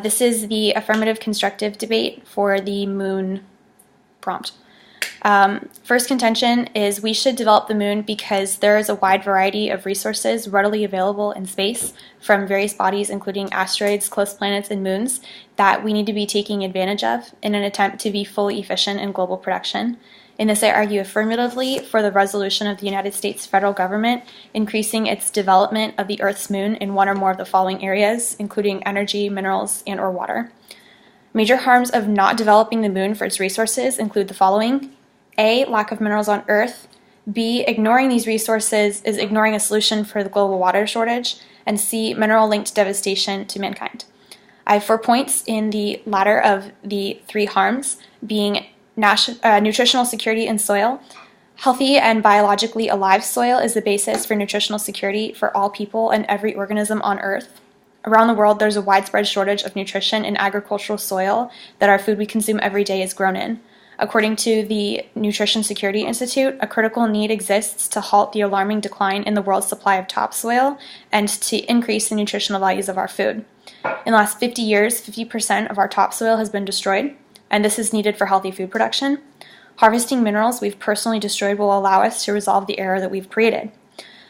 This is the affirmative constructive debate for the moon prompt. First contention is we should develop the moon because there is a wide variety of resources readily available in space from various bodies, including asteroids, close planets, and moons, that we need to be taking advantage of in an attempt to be fully efficient in global production. In this, I argue affirmatively for the resolution of the United States federal government increasing its development of the Earth's moon in one or more of the following areas, including energy, minerals, and/or water. Major harms of not developing the moon for its resources include the following. A, lack of minerals on Earth. B, ignoring these resources is ignoring a solution for the global water shortage. And C, mineral-linked devastation to mankind. I have 4 points in the latter of the 3 harms, being nutritional security in soil. Healthy and biologically alive soil is the basis for nutritional security for all people and every organism on Earth. Around the world, there's a widespread shortage of nutrition in agricultural soil that our food we consume every day is grown in. According to the Nutrition Security Institute, a critical need exists to halt the alarming decline in the world's supply of topsoil and to increase the nutritional values of our food. In the last 50 years, 50% of our topsoil has been destroyed, and this is needed for healthy food production. Harvesting minerals we've personally destroyed will allow us to resolve the error that we've created.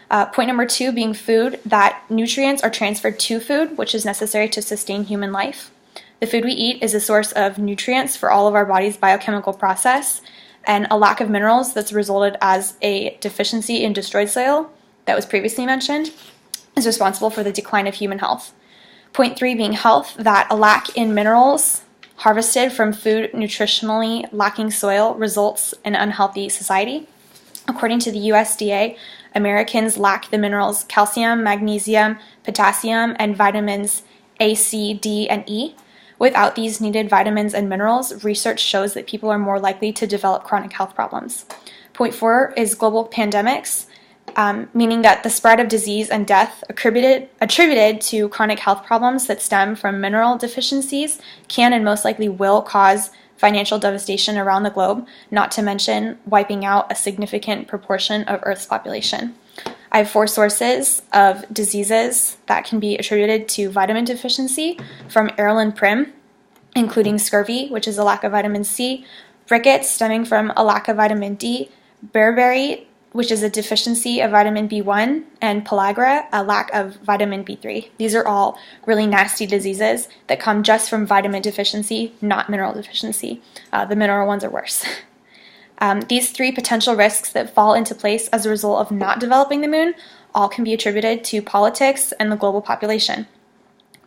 Point number 2 being food, that nutrients are transferred to food, which is necessary to sustain human life. The food we eat is a source of nutrients for all of our body's biochemical process, and a lack of minerals that's resulted as a deficiency in destroyed soil that was previously mentioned is responsible for the decline of human health. Point 3 being health, that a lack in minerals harvested from food nutritionally lacking soil results in an unhealthy society. According to the USDA, Americans lack the minerals calcium, magnesium, potassium, and vitamins A, C, D, and E. Without these needed vitamins and minerals, research shows that people are more likely to develop chronic health problems. Point 4 is global pandemics, meaning that the spread of disease and death attributed to chronic health problems that stem from mineral deficiencies can and most likely will cause financial devastation around the globe, not to mention wiping out a significant proportion of Earth's population. I have 4 sources of diseases that can be attributed to vitamin deficiency from Erlen Prim, including scurvy, which is a lack of vitamin C, rickets stemming from a lack of vitamin D, beriberi, which is a deficiency of vitamin B1, and pellagra, a lack of vitamin B3. These are all really nasty diseases that come just from vitamin deficiency, not mineral deficiency. The mineral ones are worse. These 3 potential risks that fall into place as a result of not developing the moon all can be attributed to politics and the global population.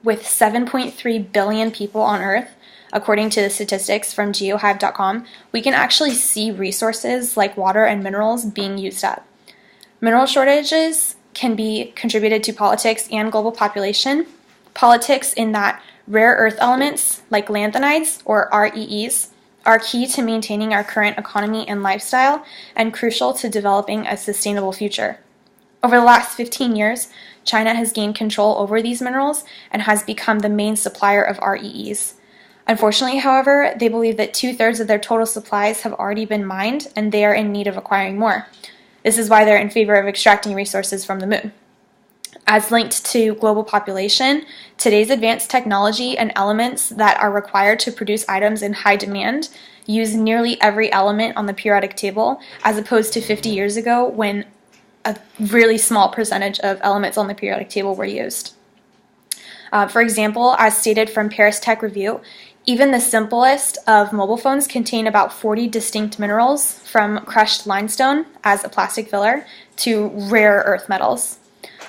With 7.3 billion people on Earth, according to the statistics from geohive.com, we can actually see resources like water and minerals being used up. Mineral shortages can be contributed to politics and global population. Politics in that rare earth elements like lanthanides, or REEs, are key to maintaining our current economy and lifestyle and crucial to developing a sustainable future. Over the last 15 years, China has gained control over these minerals and has become the main supplier of REEs. Unfortunately, however, they believe that 2/3 of their total supplies have already been mined and they are in need of acquiring more. This is why they're in favor of extracting resources from the moon. As linked to global population, today's advanced technology and elements that are required to produce items in high demand use nearly every element on the periodic table, as opposed to 50 years ago when a really small percentage of elements on the periodic table were used. For example, as stated from Paris Tech Review, even the simplest of mobile phones contain about 40 distinct minerals, from crushed limestone as a plastic filler to rare earth metals.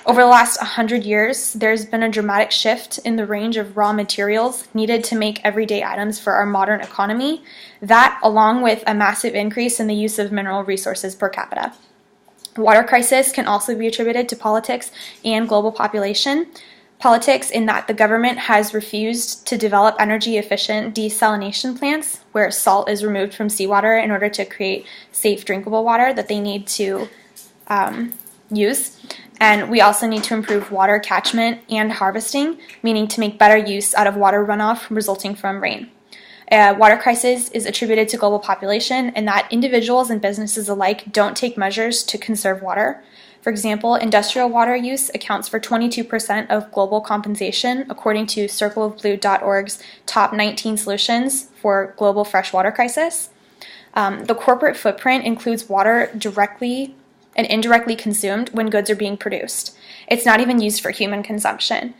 Over the last 100 years, there's been a dramatic shift in the range of raw materials needed to make everyday items for our modern economy, that along with a massive increase in the use of mineral resources per capita. Water crisis can also be attributed to politics and global population. Politics in that the government has refused to develop energy-efficient desalination plants where salt is removed from seawater in order to create safe drinkable water that they need to use. And we also need to improve water catchment and harvesting, meaning to make better use out of water runoff resulting from rain. Water crisis is attributed to global population and that individuals and businesses alike don't take measures to conserve water. For example, industrial water use accounts for 22% of global compensation, according to CircleOfBlue.org's top 19 solutions for global freshwater crisis. The corporate footprint includes water directly and indirectly consumed when goods are being produced. It's not even used for human consumption.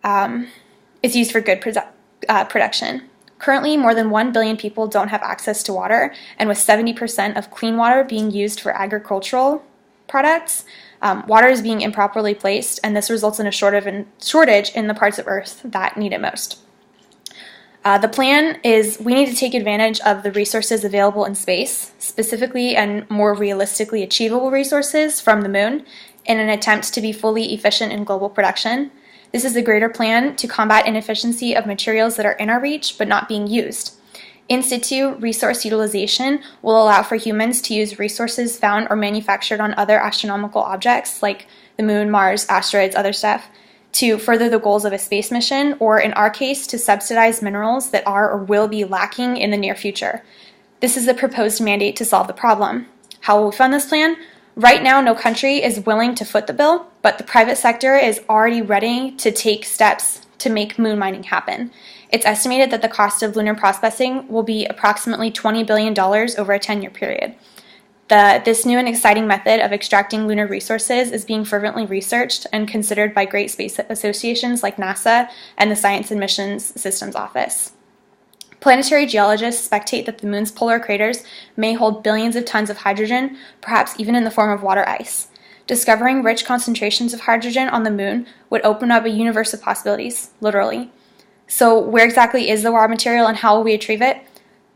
It's used for good production. Currently, more than 1 billion people don't have access to water, and with 70% of clean water being used for agricultural products, water is being improperly placed, and this results in a shortage in the parts of Earth that need it most. The plan is we need to take advantage of the resources available in space, specifically and more realistically achievable resources from the moon, in an attempt to be fully efficient in global production. This is a greater plan to combat inefficiency of materials that are in our reach but not being used. In situ resource utilization will allow for humans to use resources found or manufactured on other astronomical objects like the moon, Mars, asteroids, other stuff, to further the goals of a space mission, or in our case, to subsidize minerals that are or will be lacking in the near future. This is the proposed mandate to solve the problem. How will we fund this plan? Right now, no country is willing to foot the bill, but the private sector is already ready to take steps to make moon mining happen. It's estimated that the cost of lunar prospecting will be approximately $20 billion over a 10-year period. This new and exciting method of extracting lunar resources is being fervently researched and considered by great space associations like NASA and the Science and Missions Systems Office. Planetary geologists speculate that the moon's polar craters may hold billions of tons of hydrogen, perhaps even in the form of water ice. Discovering rich concentrations of hydrogen on the moon would open up a universe of possibilities, literally. So where exactly is the raw material and how will we retrieve it?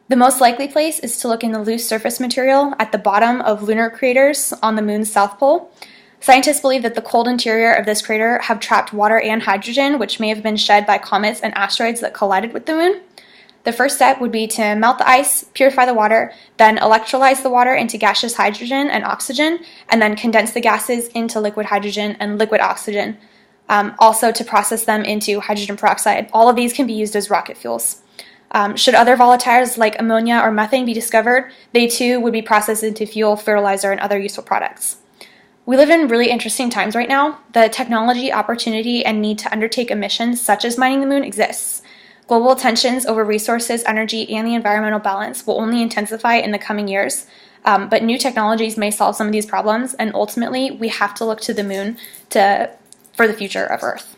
The most likely place is to look in the loose surface material at the bottom of lunar craters on the moon's south pole. Scientists believe that the cold interior of this crater have trapped water and hydrogen, which may have been shed by comets and asteroids that collided with the moon. The first step would be to melt the ice, purify the water, then electrolyze the water into gaseous hydrogen and oxygen, and then condense the gases into liquid hydrogen and liquid oxygen, also to process them into hydrogen peroxide. All of these can be used as rocket fuels. Should other volatiles like ammonia or methane be discovered, they too would be processed into fuel, fertilizer, and other useful products. We live in really interesting times right now. The technology, opportunity, and need to undertake a mission such as mining the moon exists. Global tensions over resources, energy, and the environmental balance will only intensify in the coming years, but new technologies may solve some of these problems, and ultimately we have to look to the moon for the future of Earth.